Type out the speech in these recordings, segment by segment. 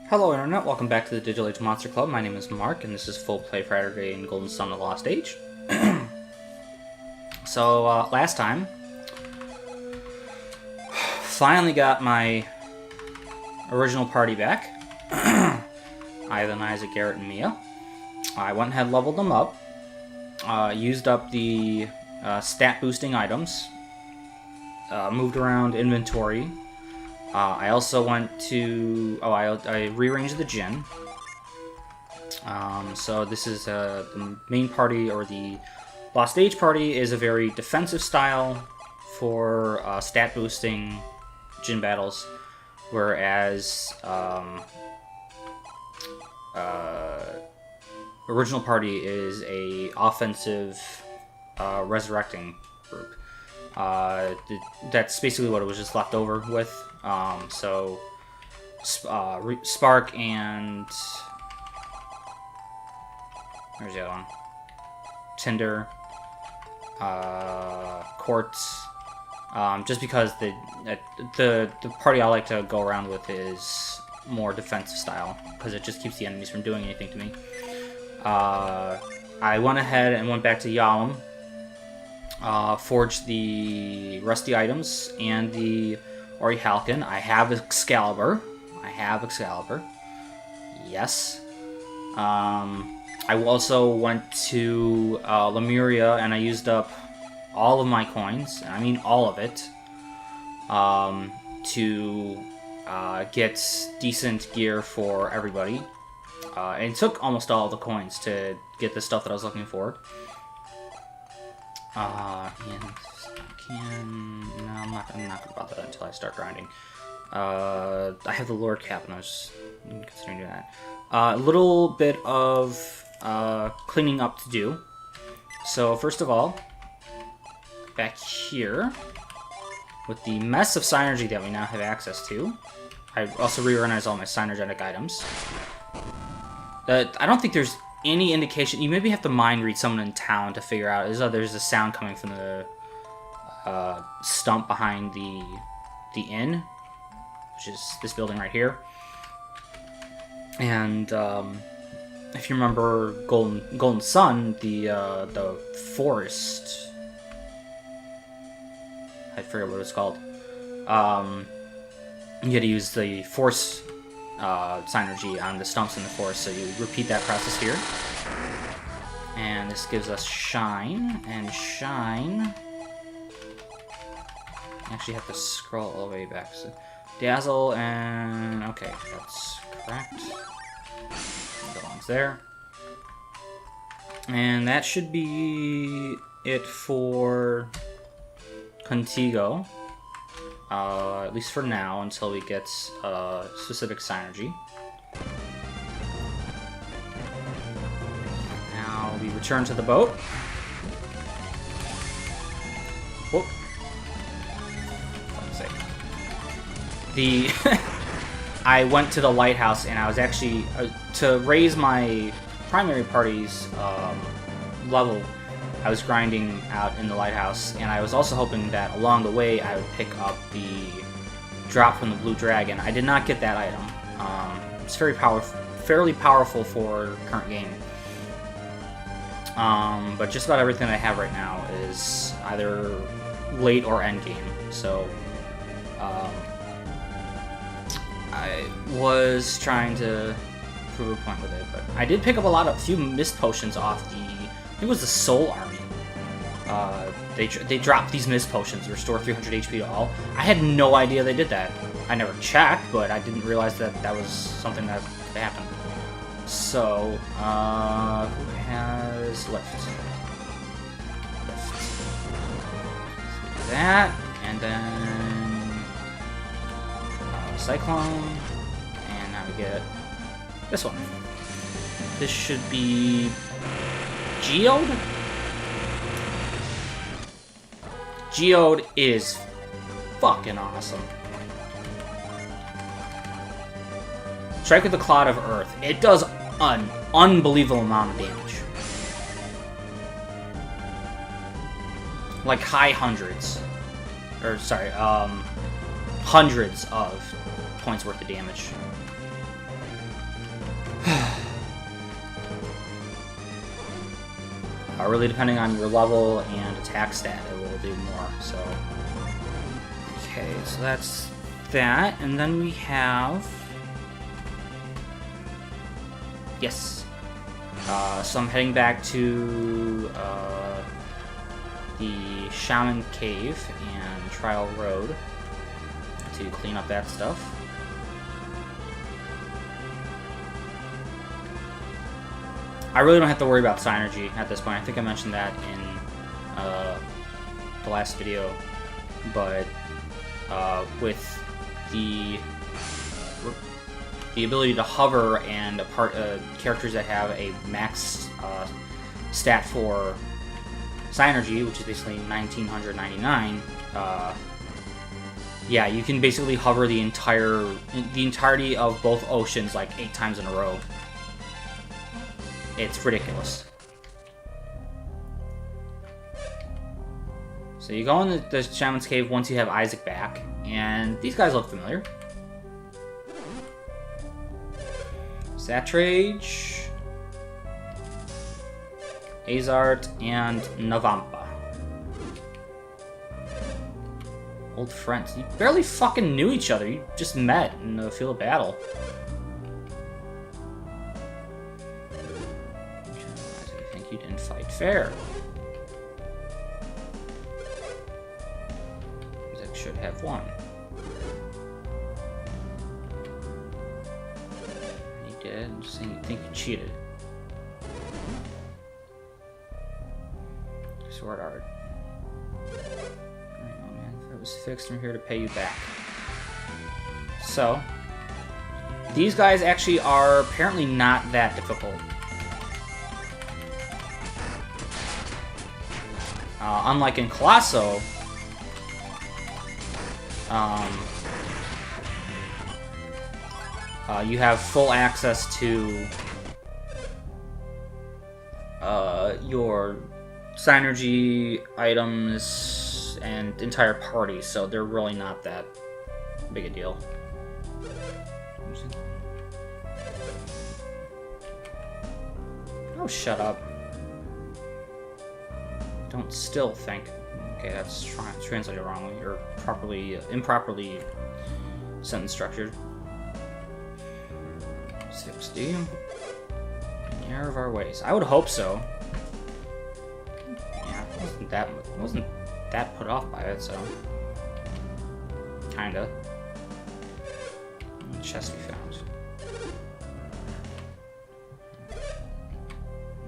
Hello Internet, welcome back to the Digital Age Monster Club. My name is Mark, and this is Full Play Fraturday in Golden Sun: The Lost Age. So, last time, finally got my original party back. Ivan, Isaac, Garrett, and Mia. I went and had leveled them up, used up the stat boosting items, moved around inventory. I also went to... I rearranged the gin. So this is the main party, or the Lost Age party, is a very defensive style for stat boosting gin battles, whereas original party is a offensive resurrecting group. That's basically what it was just left over with. So Spark and where's the other one? Tinder, Quartz. Just because the party I like to go around with is more defensive style, because it just keeps the enemies from doing anything to me. I went ahead and went back to Yalom, forged the rusty items and the Orichalcon. I have Excalibur. Yes. I also went to Lemuria, and I used up all of my coins, I mean all of it, to get decent gear for everybody. And it took almost all of the coins to get the stuff that I was looking for. No, I'm not gonna bother that until I start grinding. I have the lore cap, and I was considering doing that. A little bit of cleaning up to do. So first of all, back here, with the mess of synergy that we now have access to, I also reorganized all my synergetic items. I don't think there's any indication. You maybe have to mind read someone in town to figure out there's a sound coming from the stump behind the inn, which is this building right here. And if you remember Golden Sun, the forest, I forget what it's called. You had to use the force synergy on the stumps in the forest, so you repeat that process here. And this gives us shine, and shine. I actually have to scroll all the way back. So dazzle, and okay, that's correct. That belongs there. And that should be it for Contigo. At least for now, until we get specific synergy. Now we return to the boat. Whoop. I went to the lighthouse, and I was actually to raise my primary party's level. I was grinding out in the lighthouse, and I was also hoping that along the way I would pick up the drop from the blue dragon. I did not get that item. It's fairly powerful for current game. But just about everything I have right now is either late or end game. So I was trying to prove a point with it, but I did pick up a few mist potions off the, I think it was the Soul Army. They dropped these mist potions, restore 300 HP to all. I had no idea they did that. I never checked, but I didn't realize that that was something that happened. So, who has lift? Let's do that, and then Cyclone, and now we get this one. This should be Geode? Geode is fucking awesome. Strike with the Cloud of Earth. It does an unbelievable amount of damage. Like high hundreds. Or, sorry, hundreds of points worth of damage. Really depending on your level and attack stat, it will do more. So, okay, so that's that, and then we have, yes. So I'm heading back to the Shaman Cave and Trial Road to clean up that stuff. I really don't have to worry about Synergy at this point. I think I mentioned that in the last video, but with the ability to hover and characters that have a max stat for Synergy, which is basically 1999, yeah, you can basically hover the entirety of both oceans like 8 times in a row. It's ridiculous. So you go in the Shaman's Cave once you have Isaac back, and these guys look familiar. Satrage, Azart, and Navampa. Old friends. You barely fucking knew each other. You just met in the field of battle. I think you didn't fight fair. Isaac should have won. He did. I'm just saying you think you cheated. Sword art. Was fixed. I'm here to pay you back. So, these guys actually are apparently not that difficult. Unlike in Colosso, you have full access to your Synergy items and entire party, so they're really not that big a deal. Oh, shut up. Don't still think. Okay, that's translated wrongly, or improperly sentence structured. 60. Error of our ways. I would hope so. Yeah, wasn't that put off by it, so kinda. Chest we found.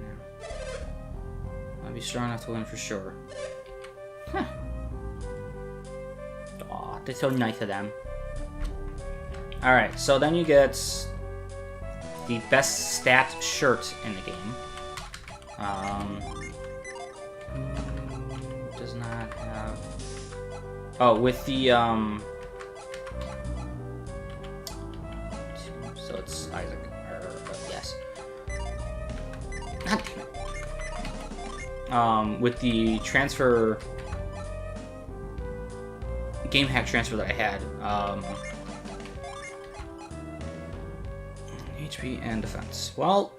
Yeah. I'll be strong enough to win for sure. Huh. Aw, they're so nice of them. Alright, so then you get the best stat shirt in the game. Does not have... Oh, with the, so it's Isaac, yes. With the transfer... game hack transfer that I had, HP and defense. Well,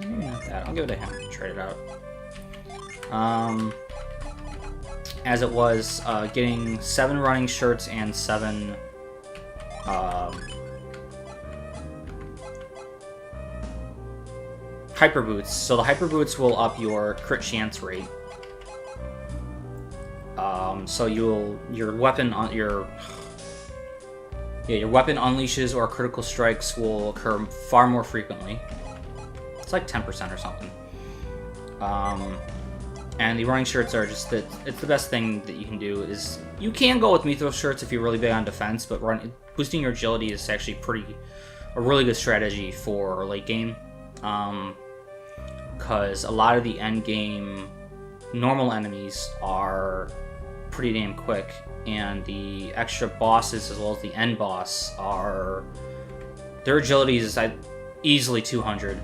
maybe not that. I'll give it to him and trade it out. As it was getting 7 running shirts and 7 hyper boots. So the hyper boots will up your crit chance rate. So your weapon unleashes or critical strikes will occur far more frequently. It's like 10% or something. And the running shirts are just it's the best thing that you can do. Is you can go with Mythos shirts if you're really big on defense, but boosting your agility is actually a really good strategy for late game. Because a lot of the end game normal enemies are pretty damn quick, and the extra bosses as well as the end boss their agility is easily 200,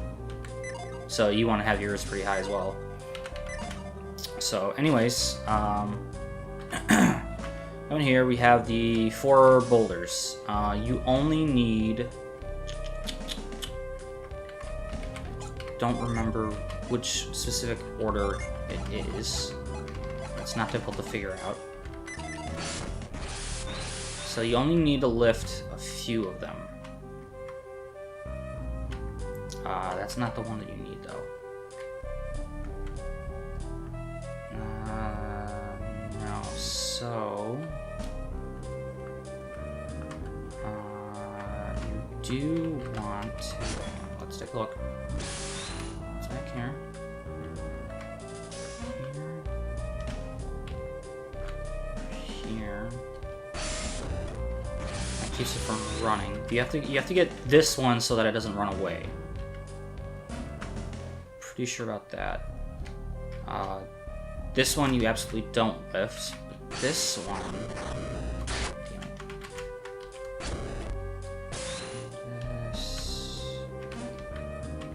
so you want to have yours pretty high as well. So anyways, down here we have the 4 boulders. You only need don't remember which specific order it is. It's not difficult to figure out. So you only need to lift a few of them. That's not the one that you need, though. No, so... you do want to... Let's take a look. What's back here? Here. That keeps it from running. You have to get this one so that it doesn't run away. Pretty sure about that. This one you absolutely don't lift, but this one...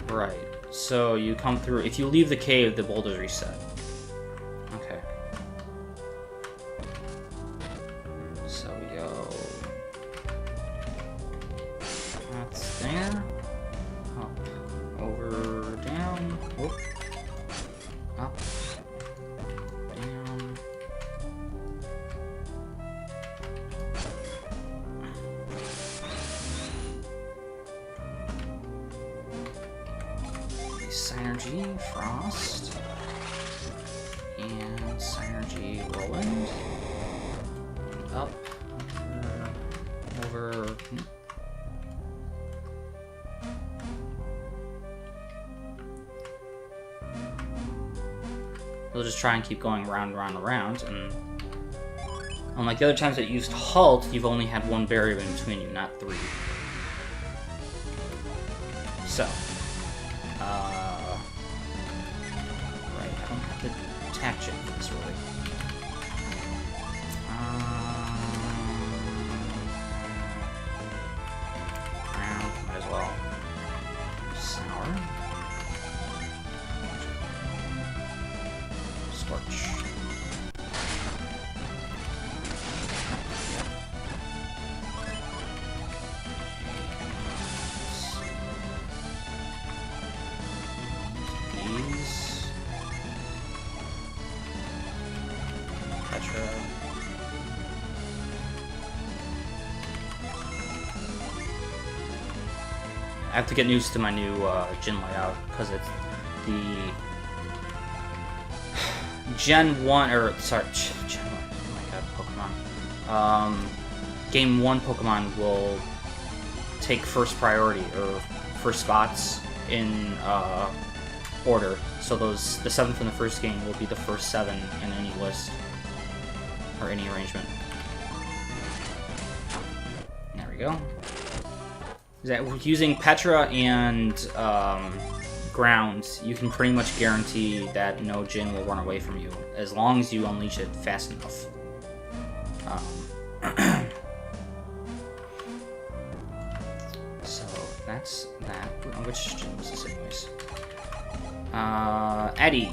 Right, so you come through. If you leave the cave, the boulders reset. Okay. So we go... That's there. Up, over, down, whoop. Up, down. Synergy, Frost, and Synergy, Roland, up, over, We'll just try and keep going round, round, around, and unlike the other times that you used Halt, you've only had one barrier in between you, not three. So, right, I don't have to attack check for this, really. Round, might as well. Sour. Scorch. I have to get used to my new Gen layout because it's the Gen 1, or sorry, Gen 1, oh my god, Pokemon. Game 1 Pokemon will take first priority, or first spots in order. So the 7 from the first game will be the first 7 in any list, or any arrangement. There we go. That using Petra and Ground, you can pretty much guarantee that no Jin will run away from you, as long as you unleash it fast enough. So that's that. Which Jin was this anyways? Eddie.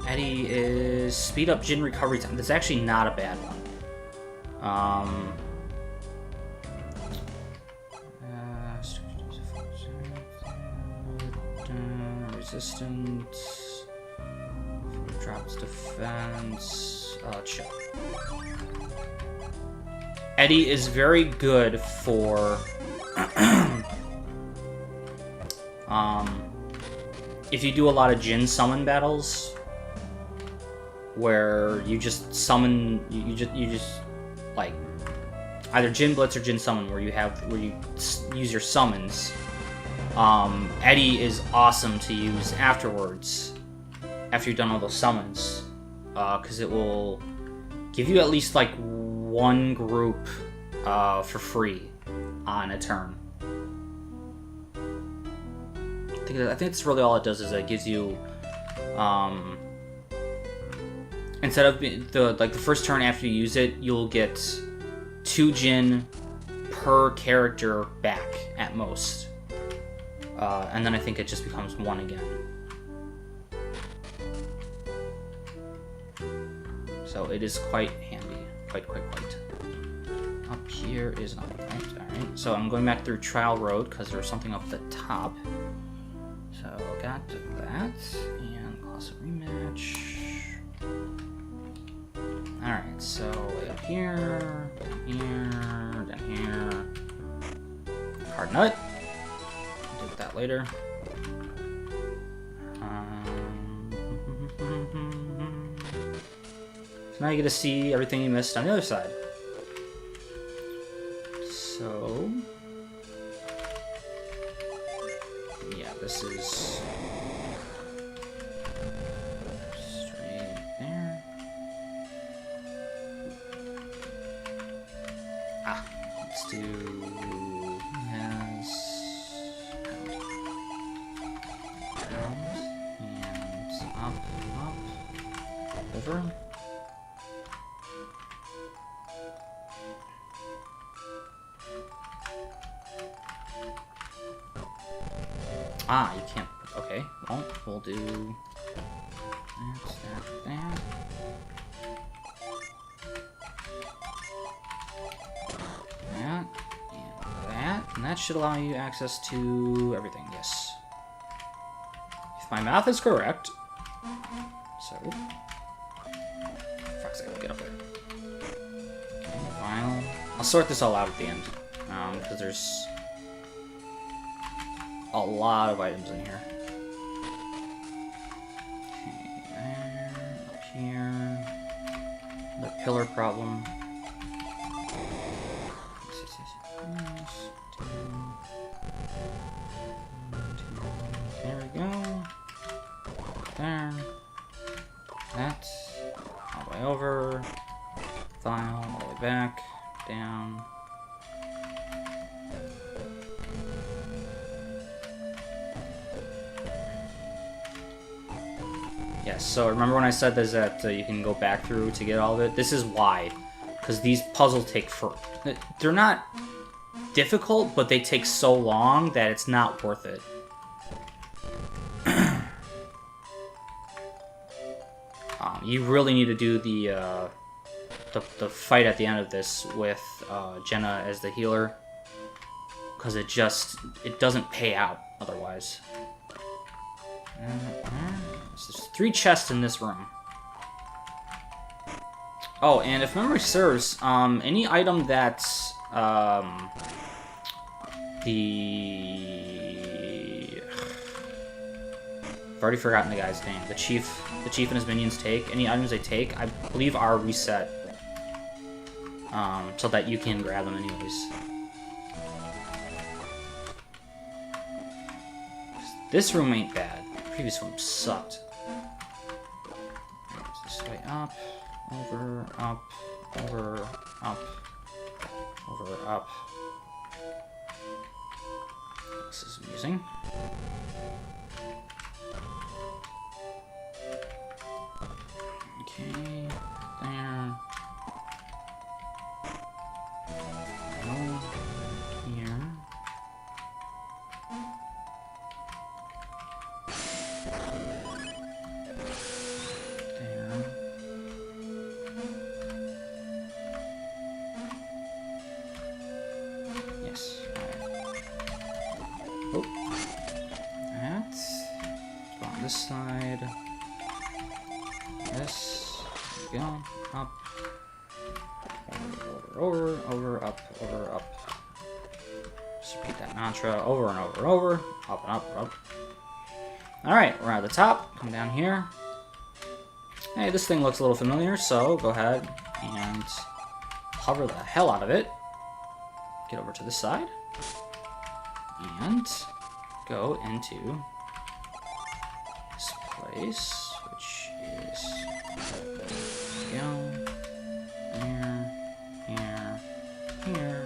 Eddie is speed up Jin recovery time. That's actually not a bad one. Resistance, drops defense, chill. Eddie is very good for if you do a lot of Jin summon battles where you just summon, you just like either Jin Blitz or Jin Summon, where you use your summons. Eddie is awesome to use afterwards, after you've done all those summons, because it will give you at least like one group for free on a turn. I think that's really all it does, is it gives you, instead of the first turn after you use it, you'll get 2 Jin per character back at most. And then I think it just becomes 1 again. So it is quite handy. Quite. Up here is not right. Alright. So I'm going back through Trial Road because there's something up at the top. So got to that, and class rematch. Alright, so way up here, down here. Hard nut. Deal with that later. So now you get to see everything you missed on the other side. So yeah, this is straight there. Let's do has round and up, over. You can't. Okay, well, we'll do that. And that should allow you access to everything, yes. If my math is correct. So. Fuck's sake, I'll get up there. Okay, file. I'll sort this all out at the end. Because there's a lot of items in here. Okay, there, up here. The pillar problem. There we go. There. That. All the way over. File, all the way back. Down. Yes, so remember when I said that you can go back through to get all of it? This is why. Because these puzzles take they're not difficult, but they take so long that it's not worth it. You really need to do the fight at the end of this with Jenna as the healer. Because it doesn't pay out otherwise. So there's 3 chests in this room. Oh, and if memory serves, any item that's I've already forgotten the guy's name. The chief and his minions take. Any items they take, I believe, are reset. So that you can grab them anyways. This room ain't bad. The previous one sucked. This way up, over, up, over, up, over, up. This is amusing. Okay, there. Go here. There. Yes. Oh. That. On this side. This. Go up, over, up, over, up. Just repeat that mantra over and over and over, up and up, up. All right, we're at the top. Come down here. Hey, this thing looks a little familiar, so go ahead and hover the hell out of it. Get over to this side and go into this place, which is. Go here, here, here.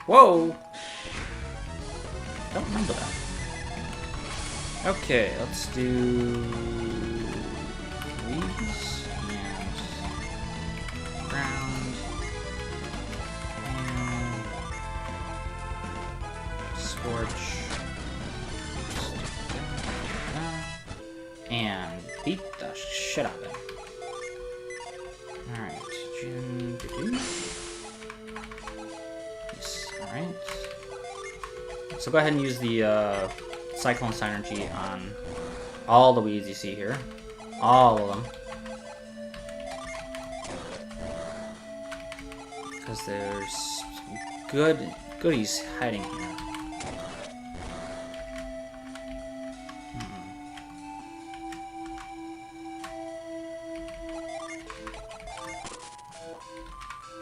Whoa! I don't remember that. Okay, let's do these and ground and sword and beat the shit out of it. Alright, yes, alright. So go ahead and use the Cyclone Synergy on all the weeds you see here. All of them. Because there's some goodies hiding here.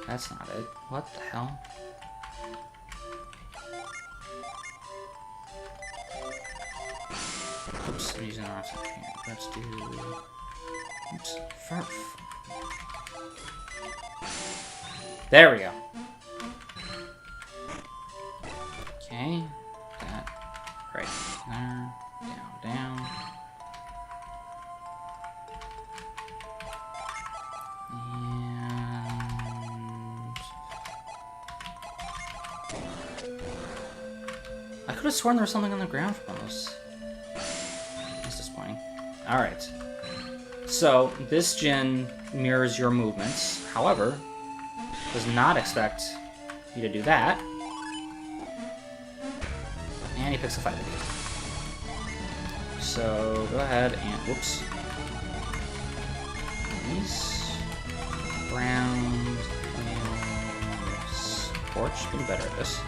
That's not it. What the hell? Oops, I'm using the wrong section here. Let's do... Oops. Furf. There we go. Okay. That. Right there. Down, down. I could have sworn there was something on the ground from those. That's disappointing. Alright. So, this gin mirrors your movements. However, does not expect you to do that. And he picks a fight with you. So, go ahead and... Whoops. These... Brown... Scorch. Be better at this.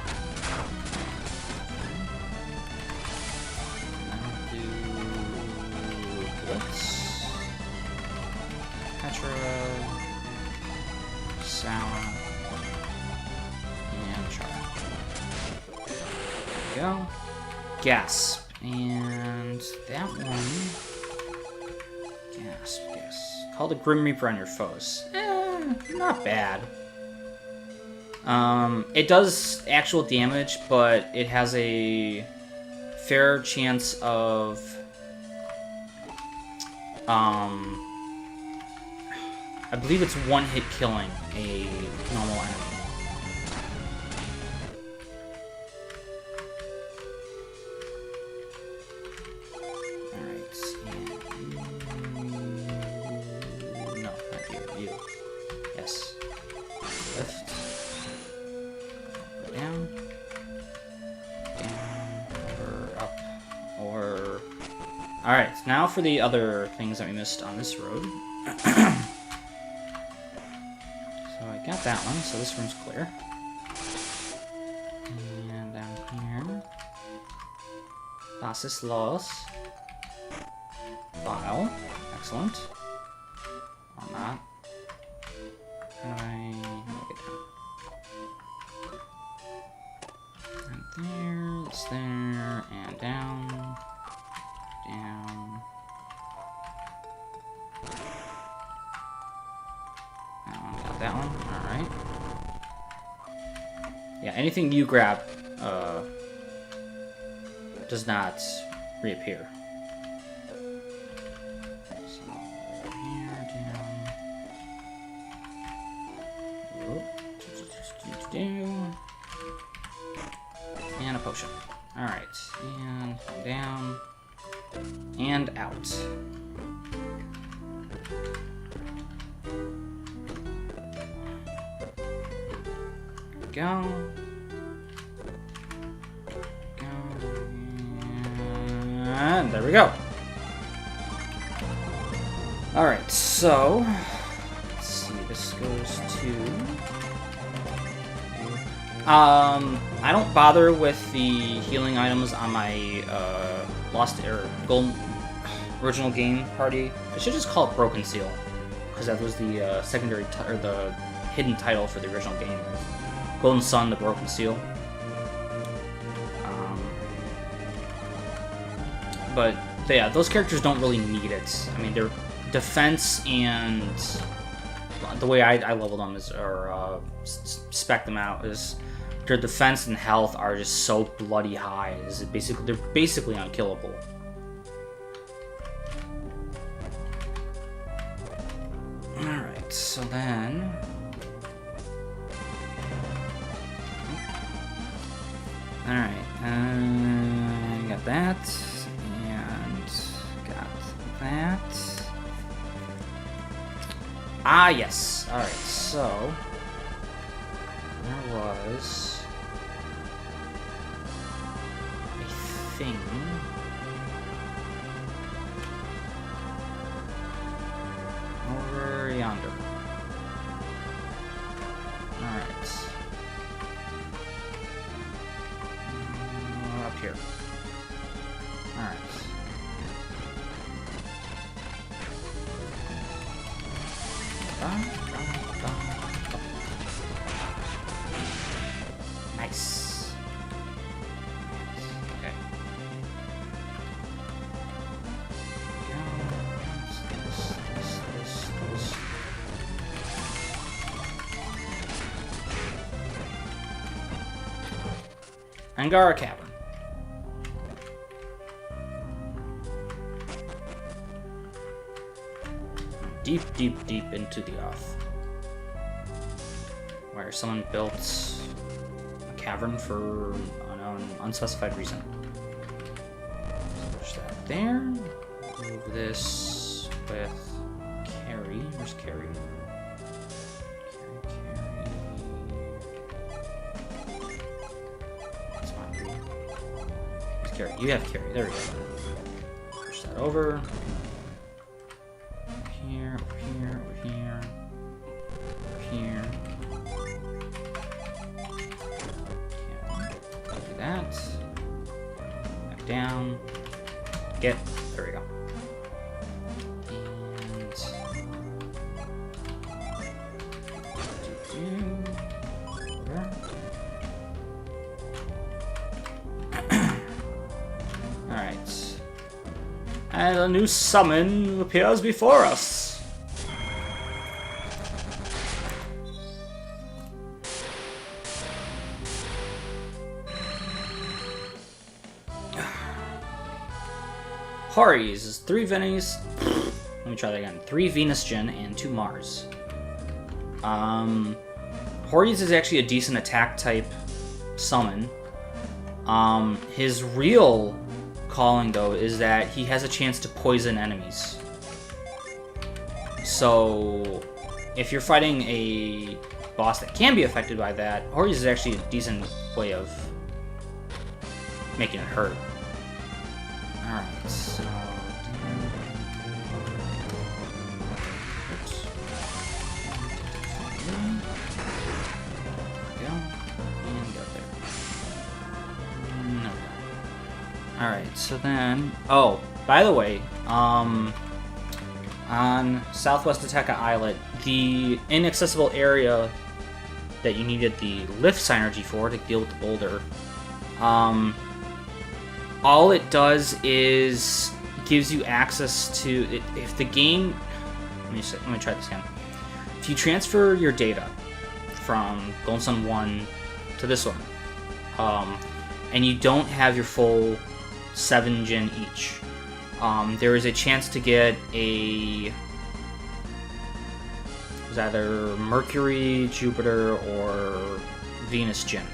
Sour, and char. There we go. Gasp. And that one... Gasp, yes. Call the Grim Reaper on your foes. Not bad. It does actual damage, but it has a fair chance of... I believe it's one hit killing a normal enemy. Alright, no, not you, you. Yes. Lift. Down. Down. Over, up. Over. Alright, now for the other things that we missed on this road. Got that one, so this room's clear. And down here... Passes los. File. Excellent. Or not. How do I get down? And there, it's there, and down. Down. Got that one. Alright. Yeah, anything you grab does not reappear. So, here, down. And a potion. Alright. And down. And out. Go. And there we go. Alright, so let's see, this goes to I don't bother with the healing items on my lost or gold original game party. I should just call it Broken Seal, because that was the secondary or the hidden title for the original game. Golden Sun, the Broken Seal. But yeah, those characters don't really need it. I mean, their defense and the way I leveled them is, or spec them out, is their defense and health are just so bloody high. They're basically unkillable. All right, so then. Alright, got that, and got that. Ah, yes. Alright, so... there was... a thing... over yonder. Alright. Up here. Alright. Nice. Okay. This. Angara Cavern. Deep, deep, deep into the earth. Where someone built a cavern for an unspecified reason. Push that there. Move this with Carrie. Where's Carrie? That's fine. Where's Carrie? You have Carrie. There we go. Push that over. Here. Do that. Back down. There we go. And alright. And a new summon appears before us. Hori's is 3 Venus. Let me try that again. 3 Venus Gen and 2 Mars. Hori's is actually a decent attack type summon. His real calling though is that he has a chance to poison enemies. So if you're fighting a boss that can be affected by that, Hori's is actually a decent way of making it hurt. Alright, so... oops. There we go. And go there. No. Alright, so then... oh, by the way, on Southwest Ateka Islet, the inaccessible area that you needed the lift synergy for to deal with the boulder, all it does is gives you access to it. If the game, let me try this again. If you transfer your data from Golden Sun 1 to this one, and you don't have your full 7 gen each, there is a chance to get a either Mercury, Jupiter, or Venus gen.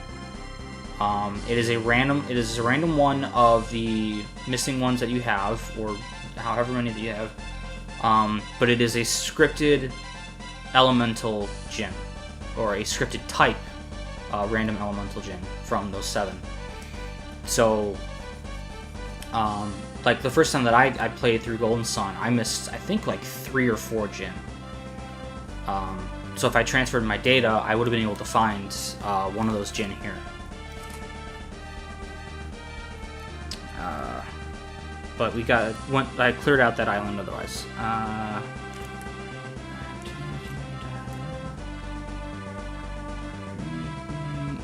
It is a random one of the missing ones that you have, or however many that you have. But it is a scripted elemental gen, or a scripted type random elemental gen from those 7. So, like the first time that I played through Golden Sun, I missed I think like 3 or 4 gen. So if I transferred my data, I would have been able to find one of those gen here. But I cleared out that island otherwise.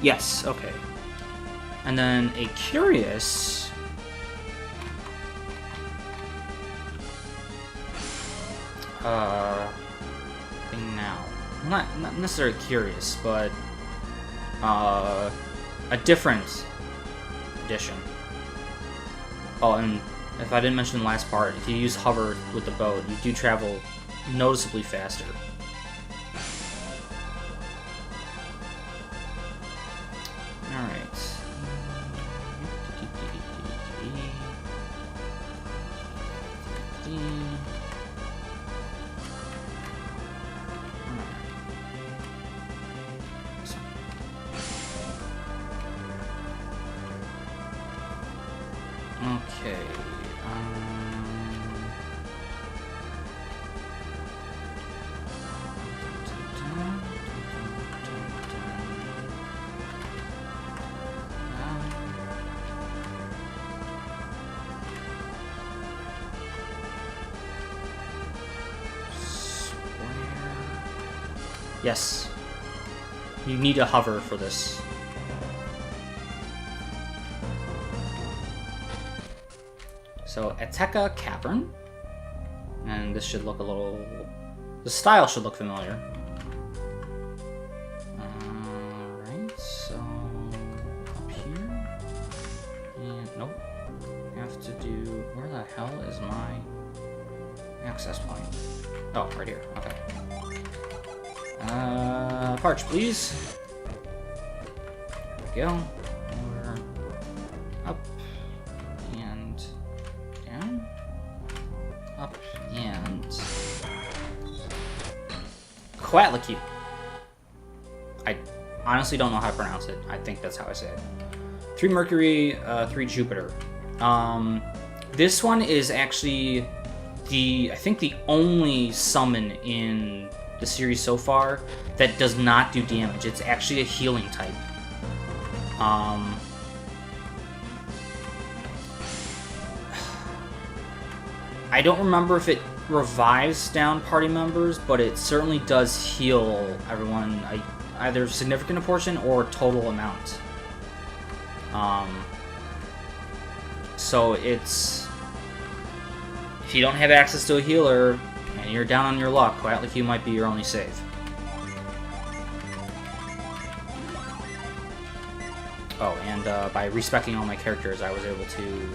Yes, okay. And then a curious... thing now. Not necessarily curious, but a different edition. Oh, and if I didn't mention the last part, if you use hover with the boat, you do travel noticeably faster. Alright. Okay. Yes. You need to hover for this. So, Ateka Cavern. And this should look a little... The style should look familiar. Alright, so... Up here. And, nope. Have to do... Where the hell is my access point? Oh, right here. Okay. Parch, please. There we go. We're up and down. Up and Quatlicu. I honestly don't know how to pronounce it. I think that's how I say it. 3 Mercury, 3 Jupiter. This one is actually I think the only summon in the series so far that does not do damage. It's actually a healing type. I don't remember if it revives down party members, but it certainly does heal everyone either significant portion or total amount. So it's... If you don't have access to a healer, and you're down on your luck, Quatlicu might be your only save. Oh, and by respecing all my characters, I was able to...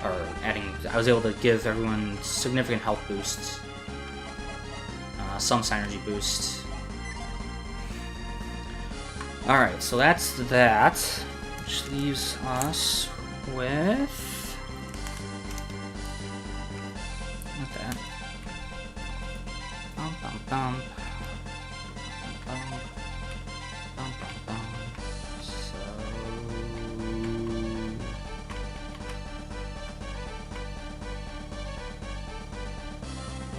I was able to give everyone significant health boosts. Some synergy boost. Alright, so that's that. Which leaves us with... that. Bum, bum, bum. Bum, bum. Bum, bum, bum. So...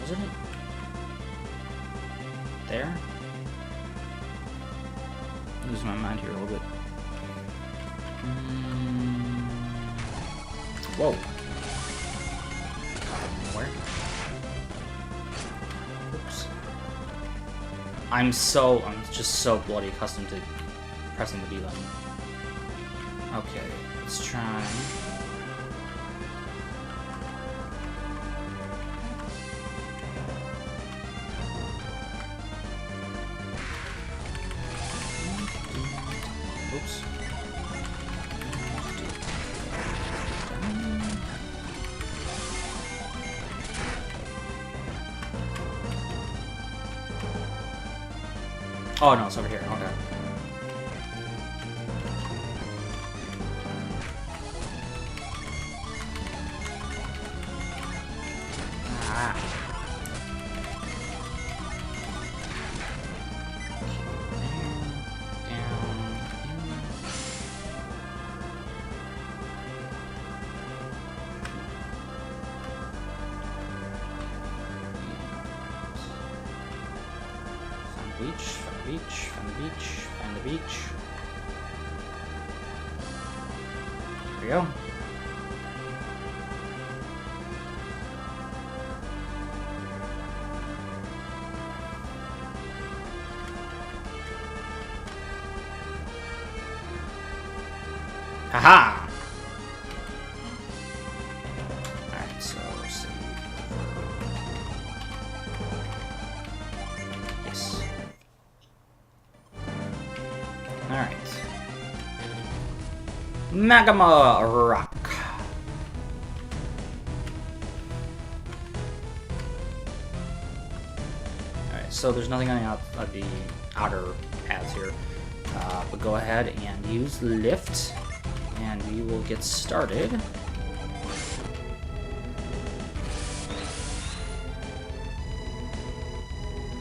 Wasn't it? There? I'm losing my mind here a little bit. Whoa. Where? Oops. I'm just so bloody accustomed to pressing the B button. Okay, let's try. Oops. Oh no, it's over here. Okay. Ah. Find the beach. There we go. Haha! Alright, so save. Yes. Alright. Magma Rock. Alright, so there's nothing on the outer paths here. But go ahead and use lift, and we will get started.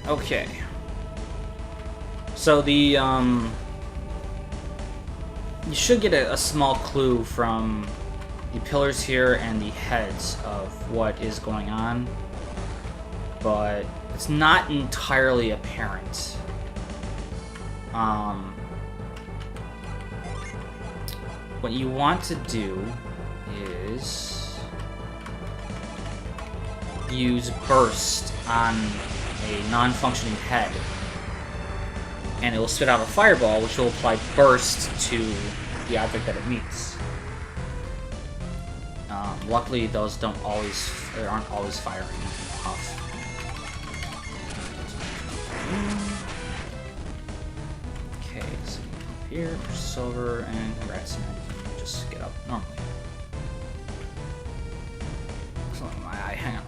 Okay. So the, you should get a small clue from the pillars here and the heads of what is going on, but it's not entirely apparent. What you want to do is use burst on a non-functioning head, and it will spit out a fireball, which will apply burst to the object that it meets. Luckily, those aren't always firing off. Okay, so up here, silver, and congrats, man. Just get up normally. My eye, hang on.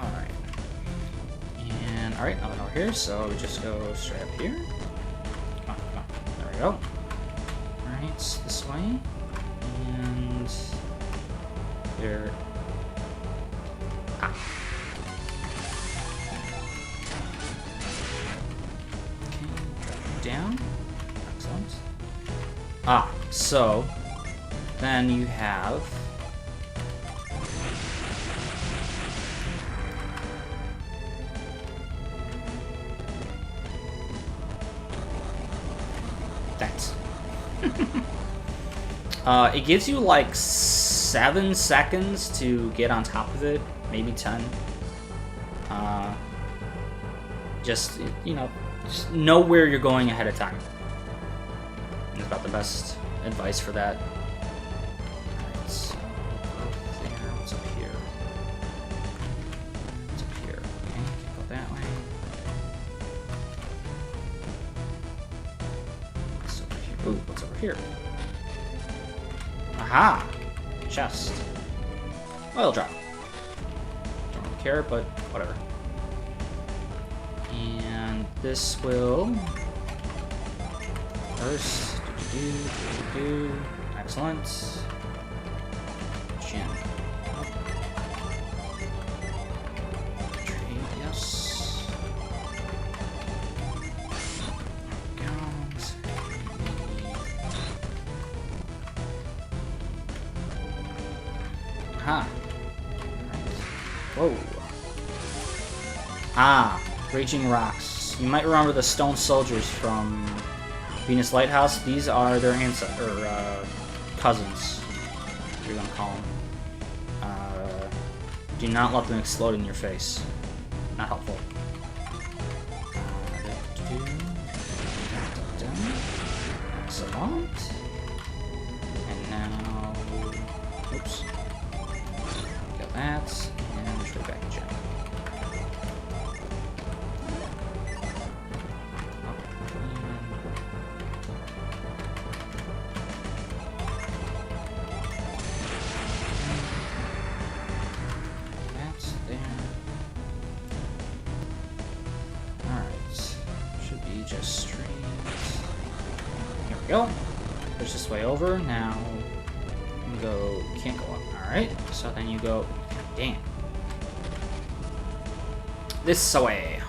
Alright. And, alright, nothing over here, so we just go straight up here. Come on, come on. There we go. Alright, this way. And here. Ah. Okay, drop down. Excellent. Ah, so then you have that. It gives you like 7 seconds to get on top of it, maybe 10. Just, you know, just know where you're going ahead of time. That's about the best advice for that. Alright, so there. What's up here? What's up here? Okay, can't go that way. What's over here? Ooh, what's over here? Aha! Chest. Oil drop. Don't really care, but whatever. And this will first. Excellent. Gem. Oh. Trade, yes. There we go. Aha. Whoa. Ah, Raging Rocks. You might remember the Stone Soldiers from Venus Lighthouse. These are their cousins, what you're gonna call them. Do not let them explode in your face. Not helpful. Excellent. And now, oops. Got that, and trade back to gem. Go. Push this way over. Now you go. Can't go up. Alright. So then you go. Damn. This way.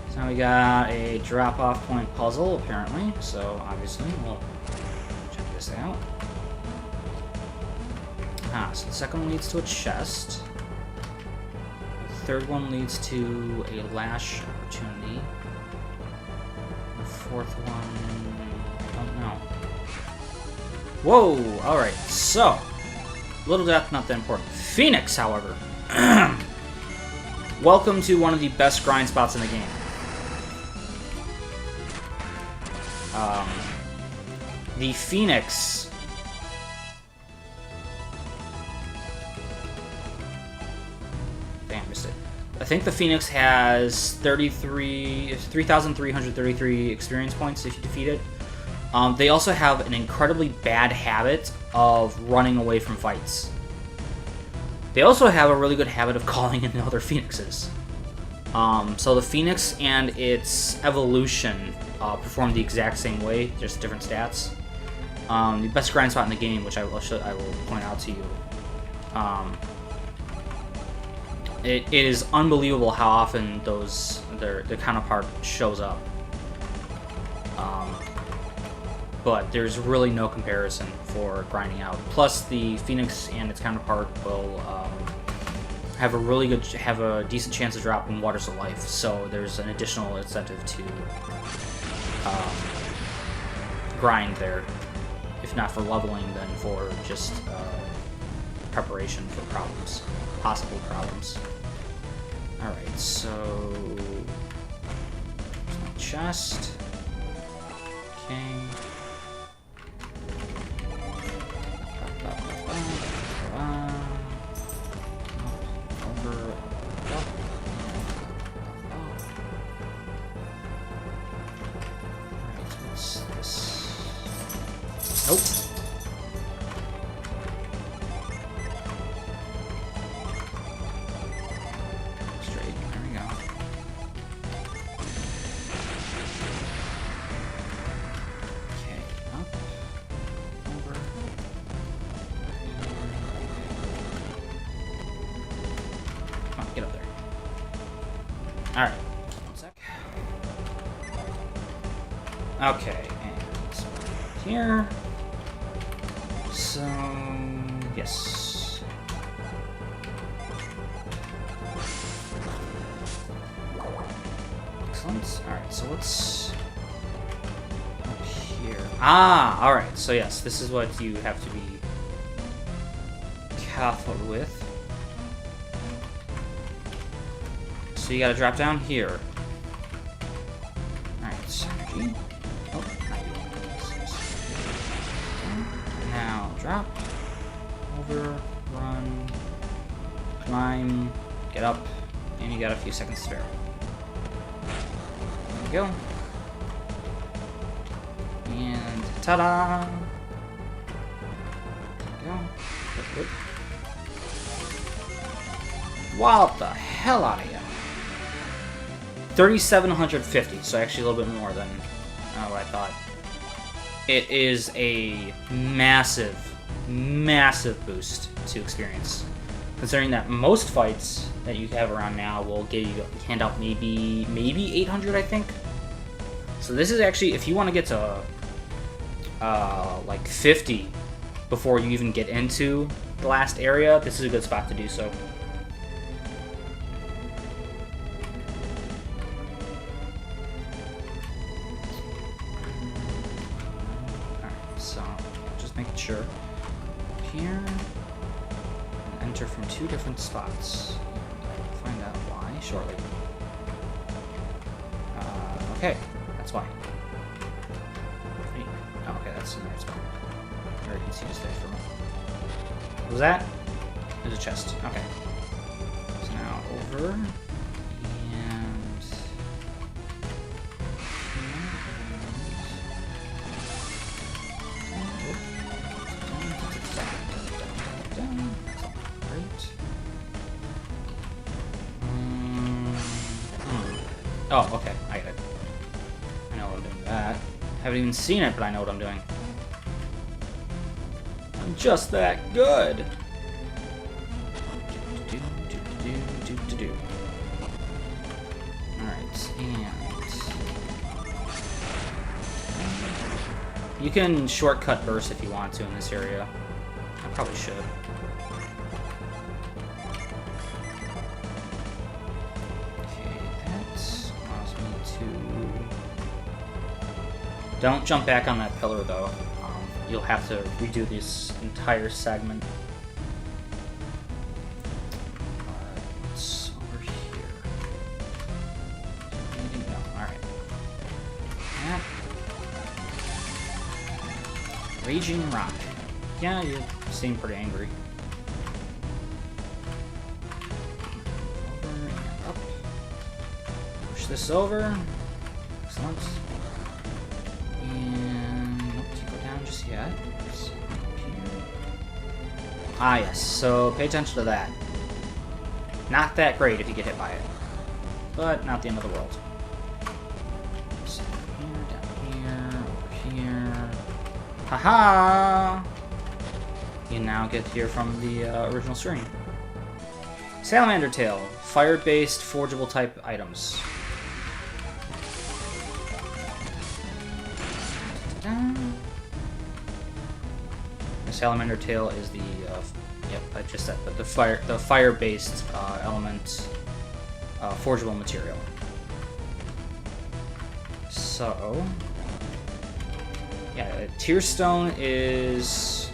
So now we got a drop-off point puzzle, apparently. So obviously we'll check this out. Ah, so the second one leads to a chest. The third one leads to a lash opportunity. The fourth one. No. Whoa! Alright, so. Little death, not that important. Phoenix, however. Welcome to one of the best grind spots in the game. The Phoenix. Damn, missed it. I think the Phoenix has 3,333 experience points if you defeat it. They also have an incredibly bad habit of running away from fights. They also have a really good habit of calling in other Phoenixes. So the Phoenix and its evolution perform the exact same way, just different stats. The best grind spot in the game, which I will point out to you. It is unbelievable how often their counterpart shows up. But there's really no comparison for grinding out. Plus, the Phoenix and its counterpart will have a decent chance to drop in Waters of Life. So there's an additional incentive to grind there, if not for leveling, then for just preparation for problems, possible problems. All right, so there's my chest. Okay. Nope. Straight. There we go. Okay. Up. Over. Come on, get up there. Alright. One sec. Okay. And here. So, yes. Excellent. Alright, so what's up here? Ah, alright, so yes, this is what you have to be careful with. So you gotta drop down here. Alright, synergy. Oh, not you. Now, drop, over, run, climb, get up, and you got a few seconds spare. There we go. And ta-da! There we go. Good. What the hell out of here? 3,750, so actually a little bit more than what I thought. It is a massive, massive boost to experience. Considering that most fights that you have around now will hand out maybe 800, I think. So this is actually, if you want to get to like 50 before you even get into the last area, this is a good spot to do so. Making sure. Here, and enter from 2 different spots. I'll find out why shortly. Okay, that's why. Hey. Oh, okay, that's in the right spot. Very confused there for a moment. What was that? There's a chest. Okay. So now over. Oh, okay, I get it. I know what I'm doing with that. Haven't even seen it, but I know what I'm doing. I'm just that good. Alright, and you can shortcut burst if you want to in this area. I probably should. Don't jump back on that pillar, though. You'll have to redo this entire segment. What's over here? No, alright. Yeah. Raging Rock. Yeah, you seem pretty angry. Over and up. Push this over. Excellent. Yet. Ah, yes. So pay attention to that. Not that great if you get hit by it, but not the end of the world. So here, down here, over here. Haha! You now get here from the original screen. Salamander Tail. Fire-based, forgeable type items. The Salamander Tail is the... yep, I just said, but the fire-based element forgeable material. So... yeah, Tear Stone is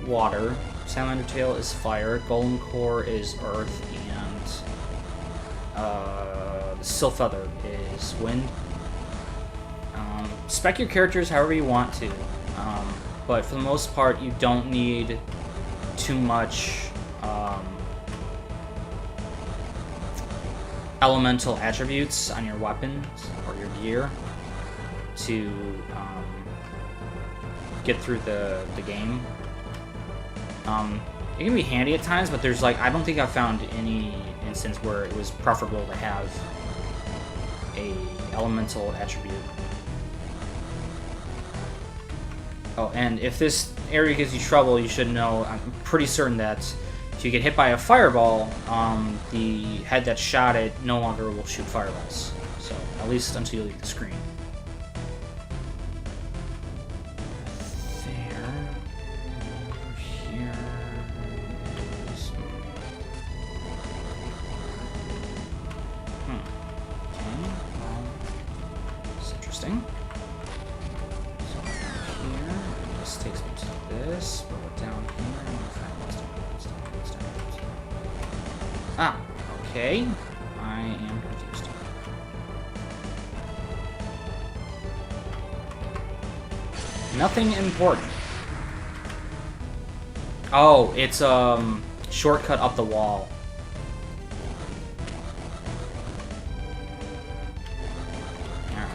water, Salamander Tail is fire, Golden Core is earth, and the Silk Feather is wind. Spec your characters however you want to, but for the most part you don't need too much elemental attributes on your weapons or your gear to get through the game. It can be handy at times, but there's like, I don't think I've found any instance where it was preferable to have a elemental attribute. Oh, and if this area gives you trouble, you should know, I'm pretty certain that if you get hit by a fireball, the head that shot it no longer will shoot fireballs. So, at least until you leave the screen. Ah, okay. I am confused. Nothing important. Oh, it's shortcut up the wall. Alright.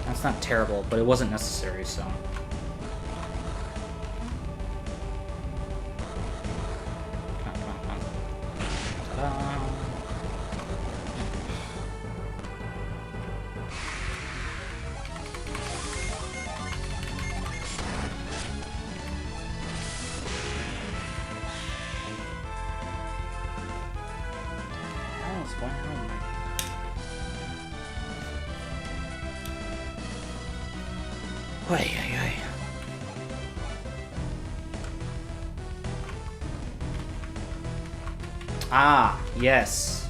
That's not terrible, but it wasn't necessary, so. Ah, yes.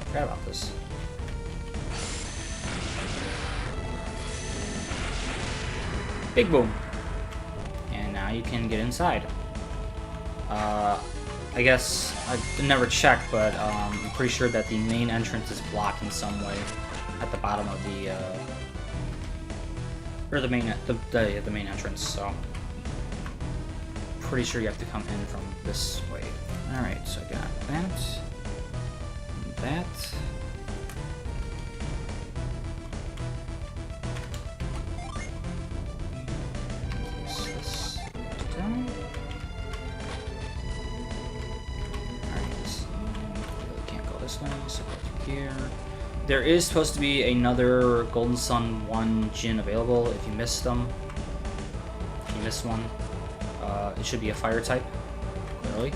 Forgot about this. Big boom. And now you can get inside. I guess I never checked, but I'm pretty sure that the main entrance is blocked in some way at the bottom of the or the main entrance. So pretty sure you have to come in from this way. All right, so I got that, and that. This down. This way, so go through here. There is supposed to be another Golden Sun 1 Djinn available if you missed them. If you missed one, it should be a fire type, clearly.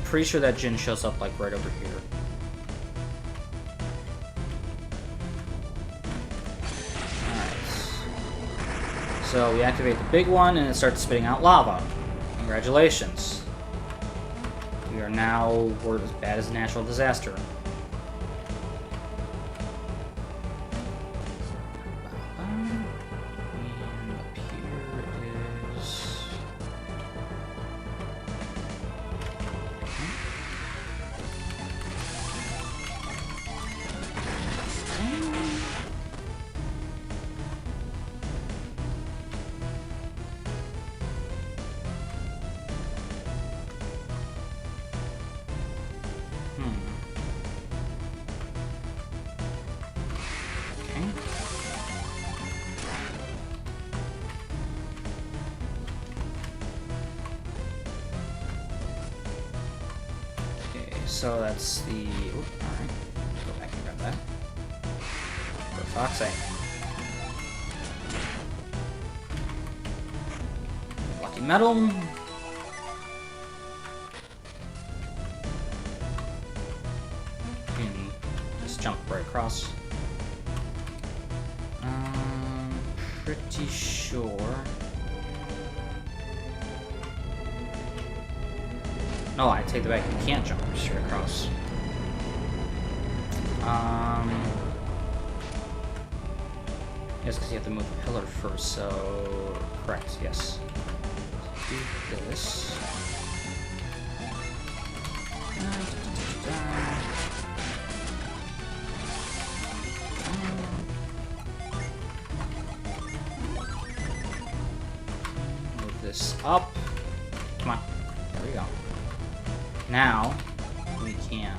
Pretty sure that Djinn shows up like right over here. Alright. So we activate the big one and it starts spitting out lava. Congratulations. We are now as bad as a natural disaster. So that's the... Ooh, alright. Go back and grab that. For fuck's sake. Lucky metal. You can just jump right across. Pretty sure. No, I take the back. You can't jump straight across. Yes, because you have to move the pillar first. So correct. Yes. Do this. Move this up. Come on. There we go. Now we can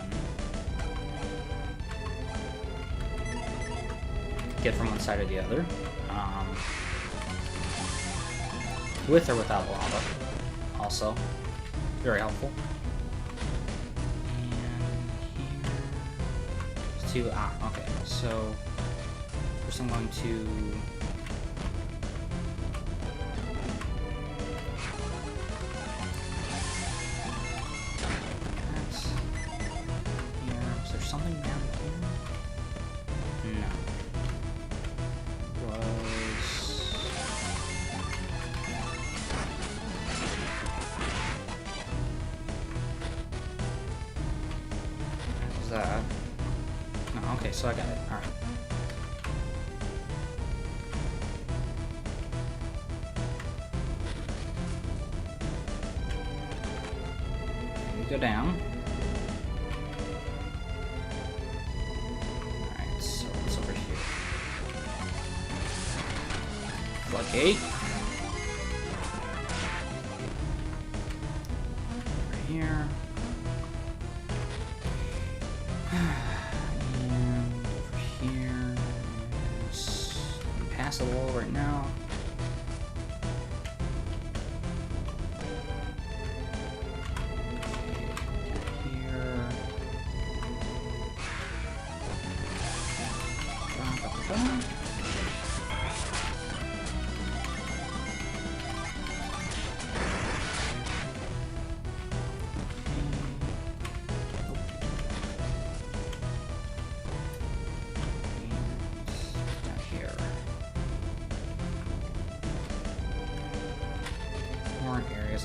get from one side to the other, with or without lava. Also, very helpful. And here, okay. So first, I'm going to. Something down here? No. What was that? No, okay, so I got it. Alright. We go down. Floodgate. Right here. And over here. Pass the wall right now. Here.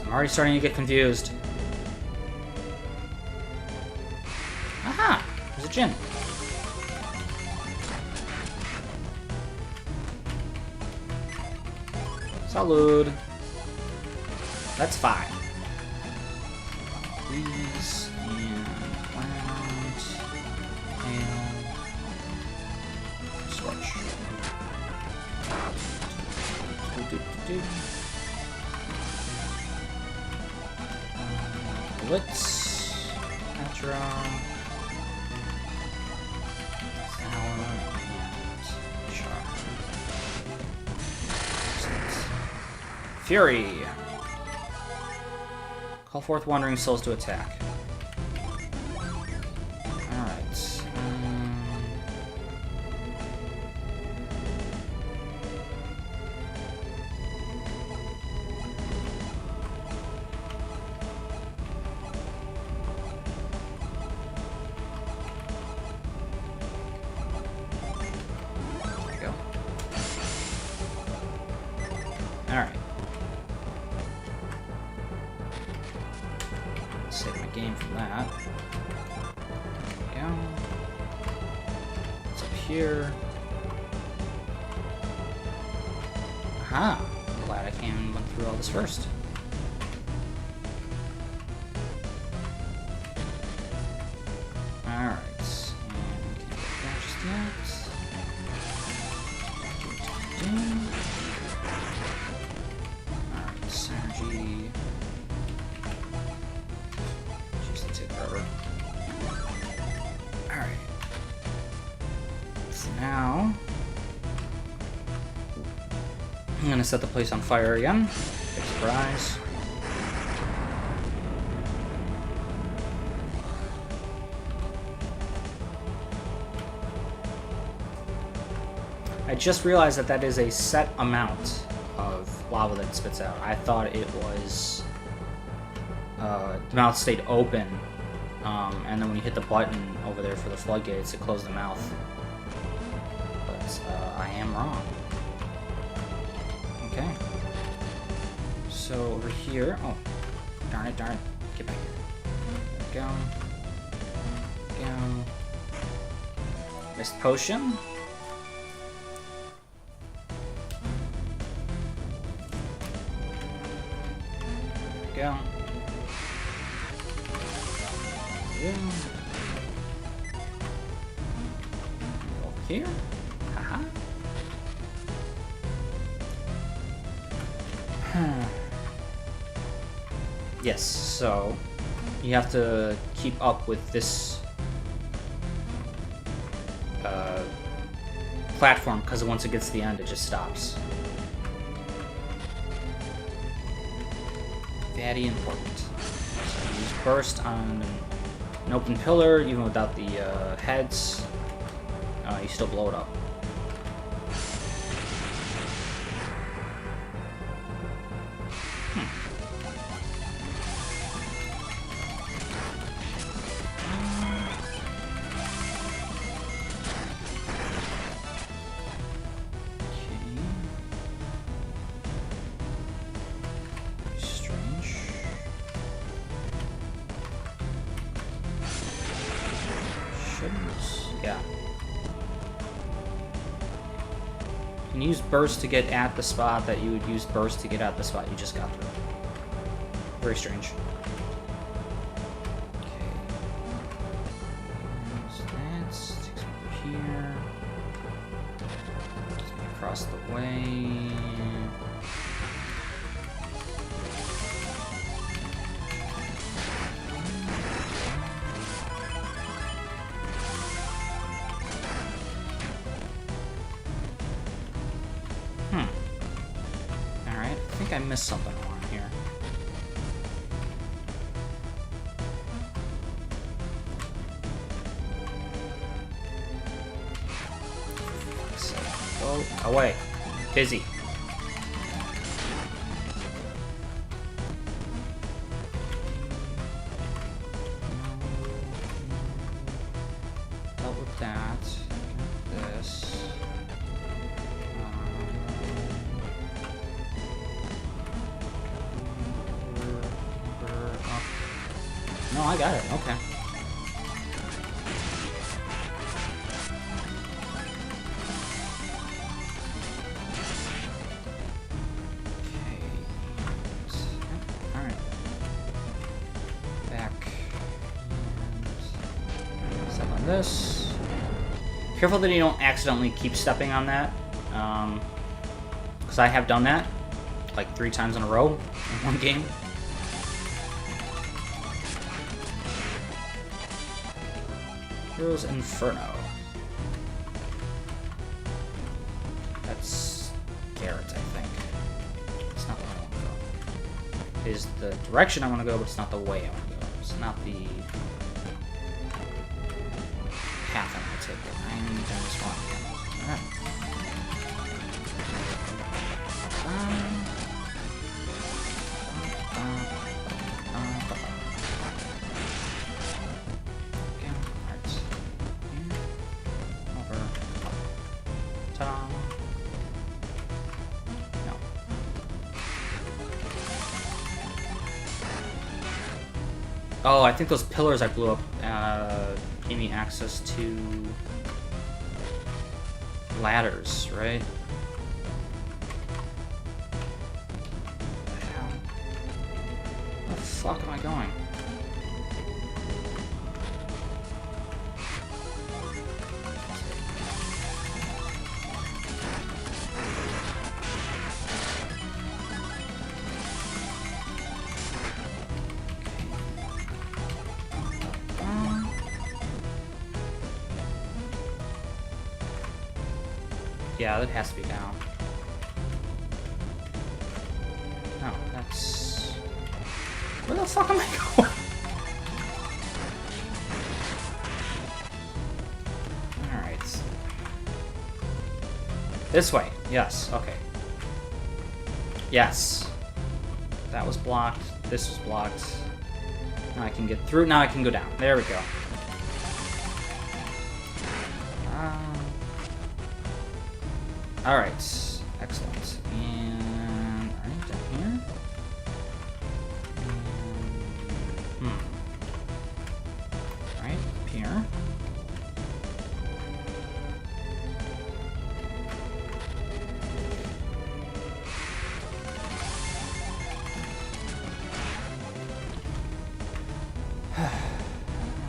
I'm already starting to get confused. Aha! There's a gin. Salud. That's fine. Please and plant. Hail. Scorch. Blitz, Patron, Sour, and Char. Fury. Call forth wandering souls to attack. Alright. Alright. Save my game from that. There we go. It's up here. Aha! I'm glad I came and went through all this first. Alright. And we can't get that just yet. Alright, synergy. Jeez, that take forever. Alright. So now I'm gonna set the place on fire again. Big surprise. just realized that that is a set amount of lava that it spits out. I thought it was the mouth stayed open, and then when you hit the button over there for the floodgates, it closed the mouth. But I am wrong. Okay. So over here, oh, darn it, get back here. There we go. Go. Mist potion. Go. Yeah. Over here. Haha. Yes, so you have to keep up with this platform, because once it gets to the end, it just stops. Very important. So use burst on an open pillar, even without the heads. You still blow it up. Yeah. You can use burst to get at the spot that you would use burst to get at the spot you just got through. Very strange. Okay. So that takes me over here. Takes me across the way. I missed something along here. Go away. Busy. Dealt with that. This. No, I got it. Okay. Alright. Back. And step on this. Careful that you don't accidentally keep stepping on that. Because I have done that like 3 times in a row in one game. Hero's Inferno. That's Garrett, I think. It's not the way I want to go. It is the direction I want to go, but it's not the way I want to go. It's not the path I want to take. I'm doing this wrong again. Alright. Oh, I think those pillars I blew up gave me access to ladders, right? Where the fuck am I going? Yeah, that has to be down. No, that's... Where the fuck am I going? Alright. This way. Yes. Okay. Yes. That was blocked. This was blocked. Now I can get through. Now I can go down. There we go. Alright. Excellent. And... Alright, down here. Alright, up here.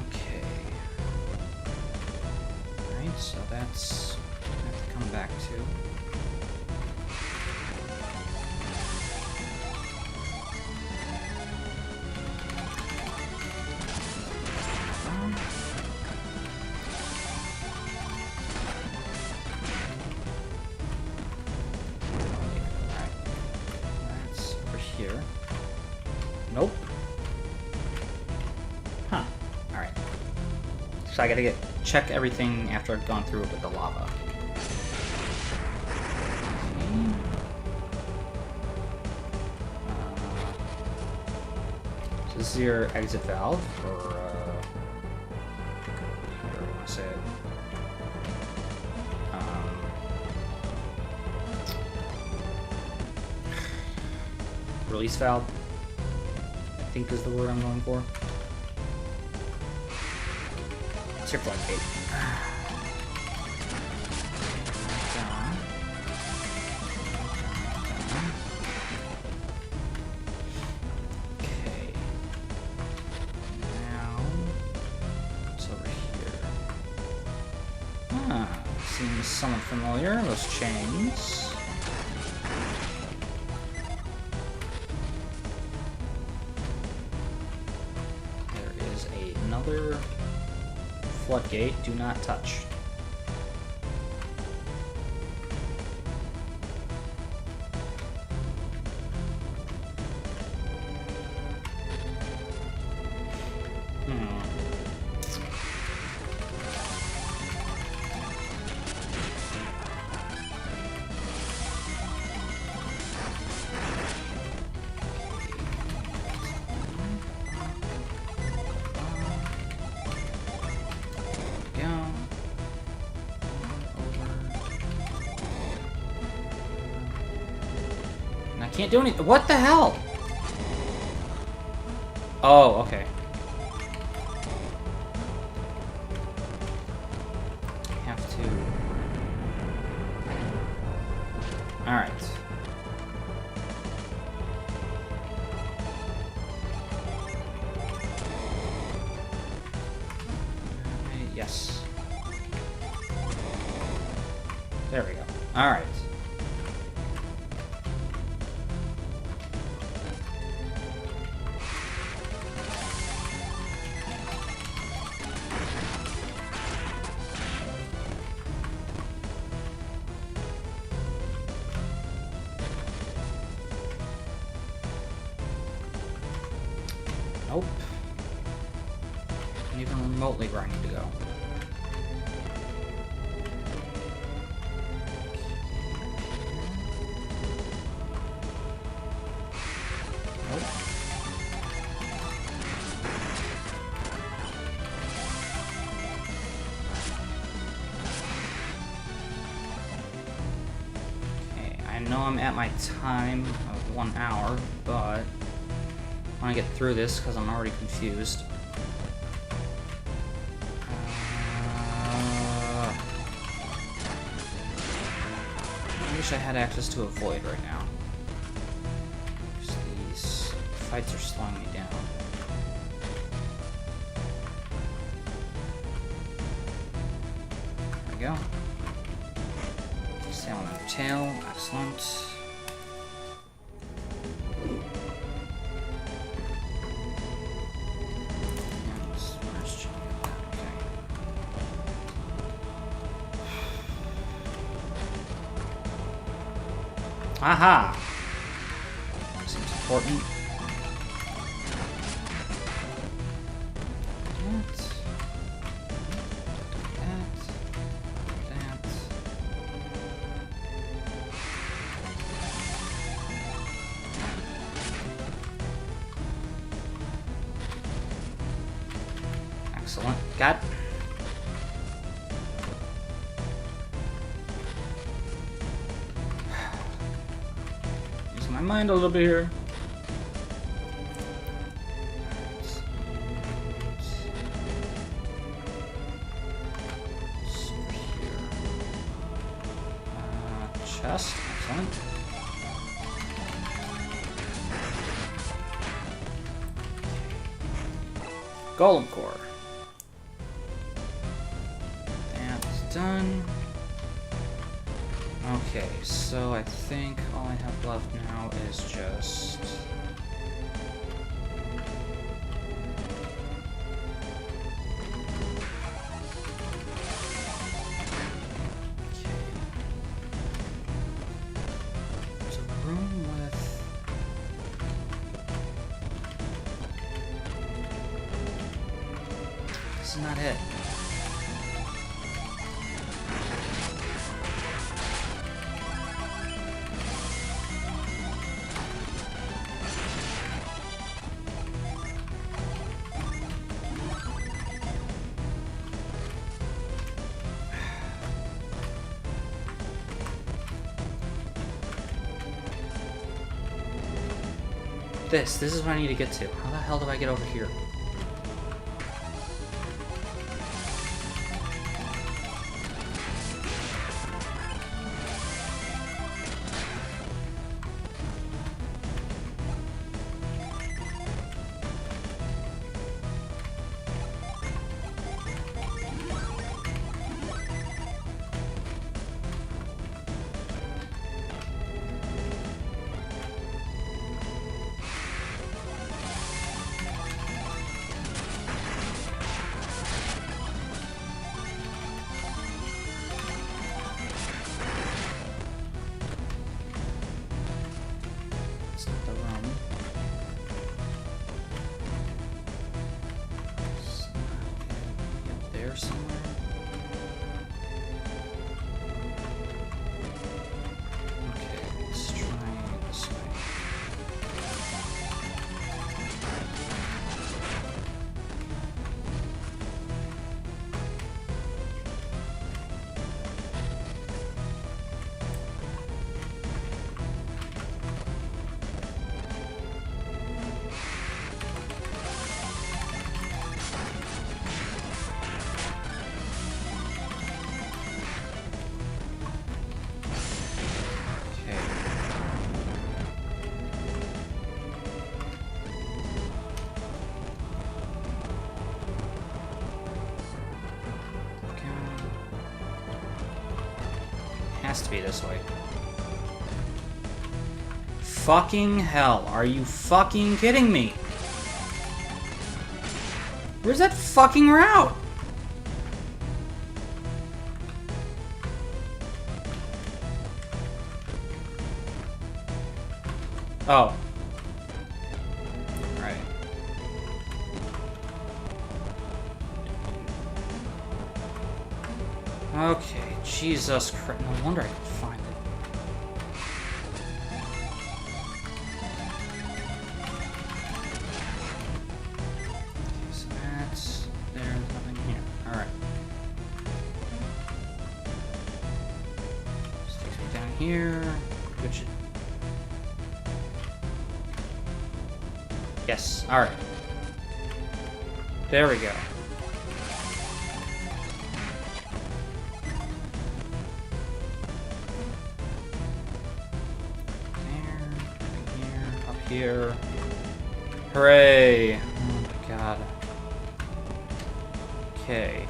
Okay. Alright, so that's... I have to come back to. Here. Nope. Huh. Alright. So I gotta check everything after I've gone through it with the lava. So this is your exit valve, or how do I say it? Release valve, I think is the word I'm going for. It's your floodgate. Down. Okay. Now, what's over here? Ah, seems somewhat familiar. Those chains. Another floodgate. Do not touch. Can't do anything. What the hell? Oh, okay. Have to. All right. Yes. There we go. All right. Nope. Not even remotely where I need to go. Nope. Okay, I know I'm at my time of 1 hour, but I want to get through this because I'm already confused. I wish I had access to a void right now. These fights are slowing me down. There we go. Sail on the tail. Excellent. Aha! Seems important. God. Using my mind a little bit here. Chest, excellent. Golem core. That's done. Okay, so I think all I have left now is just... This is not it. This is what I need to get to. How the hell do I get over here? Has to be this way. Fucking hell, are you fucking kidding me? Where's that fucking route? Oh. Right. Okay, Jesus Christ. No wonder I could find it. Okay, so that's... There's nothing here. Alright. This takes me down here. Good shit. Yes, alright. There we go. Here. Hooray! Oh my god. Okay.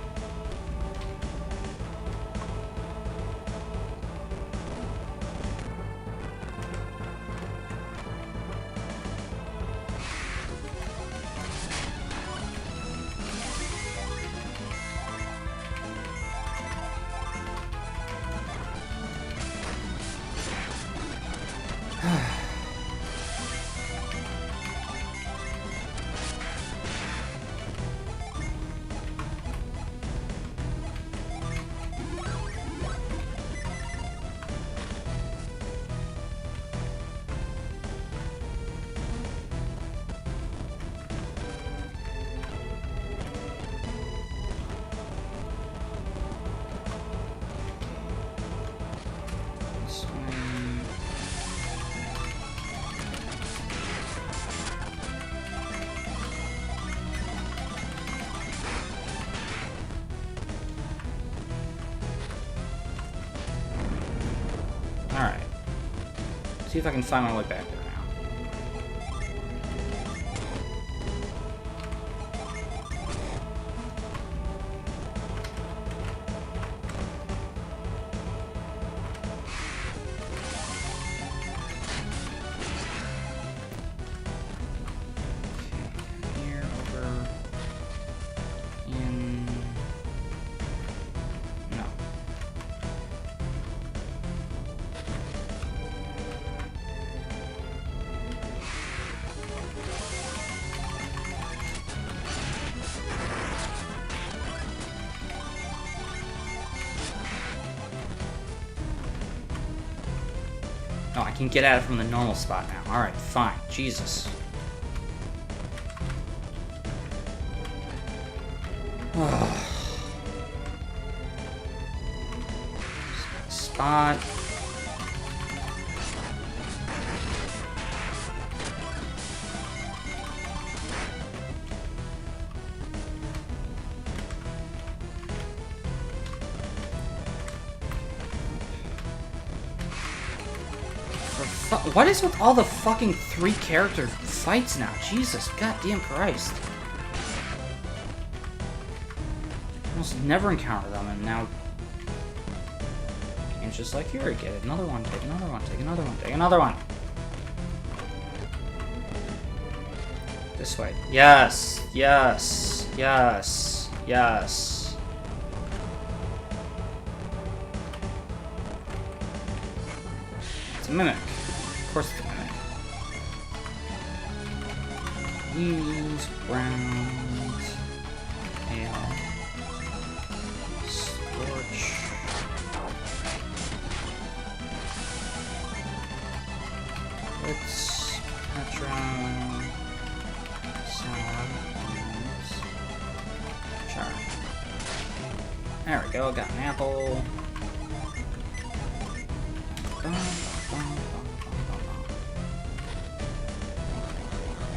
See if I can find my way back there now. Oh, I can get at it from the normal spot now. Alright, fine. Jesus. Spot. What is with all the fucking 3-character fights now? Jesus, goddamn Christ. Almost never encounter them, and now... it's just like, here, get it. Another one, take another one, take another one, take another one. This way. Yes, yes, yes, yes. It's a mimic. Of course it's a mimic. Use brown, pale, scorch. Let's Petra, salad, and char. There we go. Got an apple.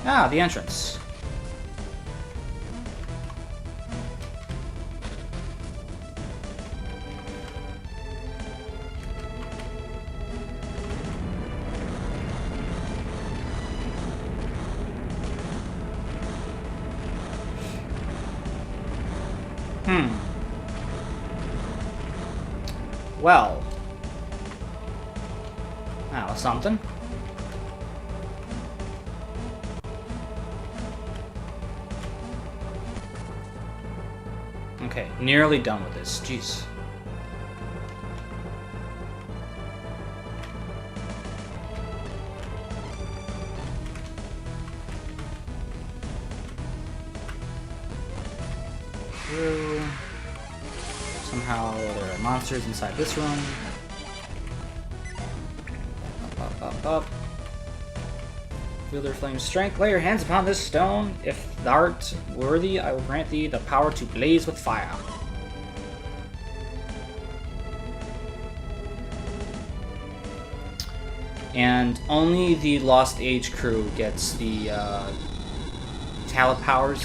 Ah, the entrance. Well. That was something. Okay, nearly done with this. Jeez. Through. Somehow there are monsters inside this room. Up, up, up, up. Feel their flame strength. Lay your hands upon this stone. If thou art worthy, I will grant thee the power to blaze with fire. And only the Lost Age crew gets the talent powers.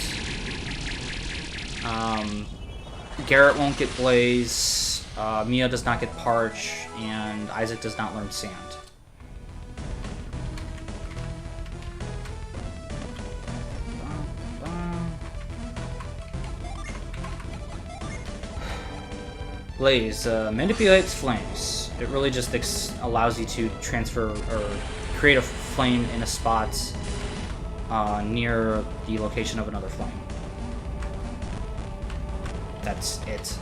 Garrett won't get Blaze, Mia does not get Parch, and Isaac does not learn Sand. Blaze manipulates flames. It really just allows you to transfer or create a flame in a spot near the location of another flame. That's it.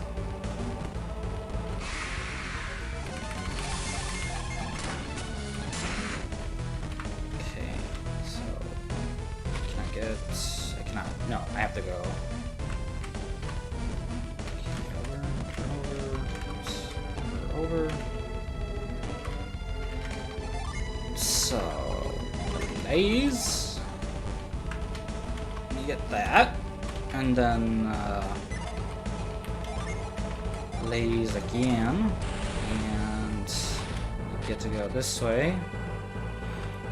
Okay, so can I get? I cannot. No, I have to go. Over. So, Blaze. You get that, and then Blaze again, and you get to go this way.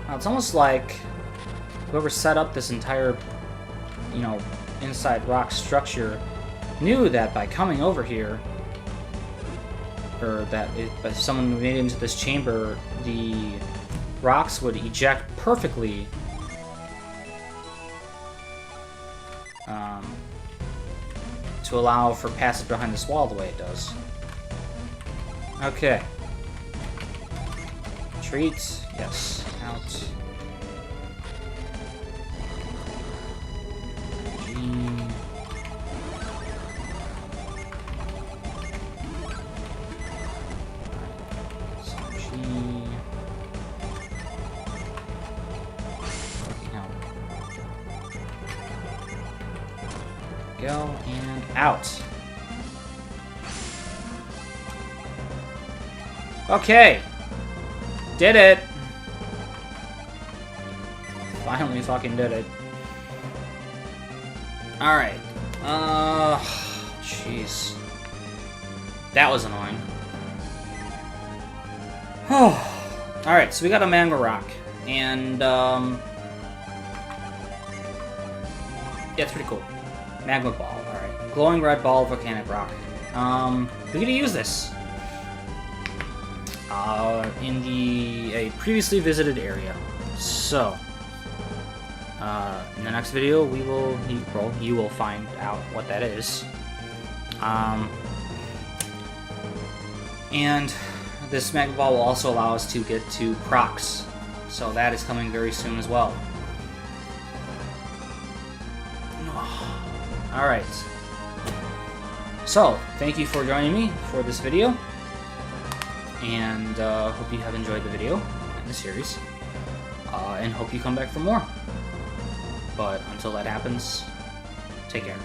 Now it's almost like whoever set up this entire, inside rock structure knew that by coming over here, or that if someone made it into this chamber, the rocks would eject perfectly to allow for passage behind this wall the way it does. Okay. Retreat. Yes. Out. G. So G. Go and out. Okay. Did it. Finally fucking did it. Alright. Jeez. That was annoying. Alright, so we got a mango rock. And, yeah, it's pretty cool. Magma ball, alright. Glowing red ball of volcanic rock. We're gonna use this. In a previously visited area. So, in the next video, you will find out what that is. And this magma ball will also allow us to get to Prox. So that is coming very soon as well. Alright. So, thank you for joining me for this video. And hope you have enjoyed the video and the series. And hope you come back for more. But until that happens, take care.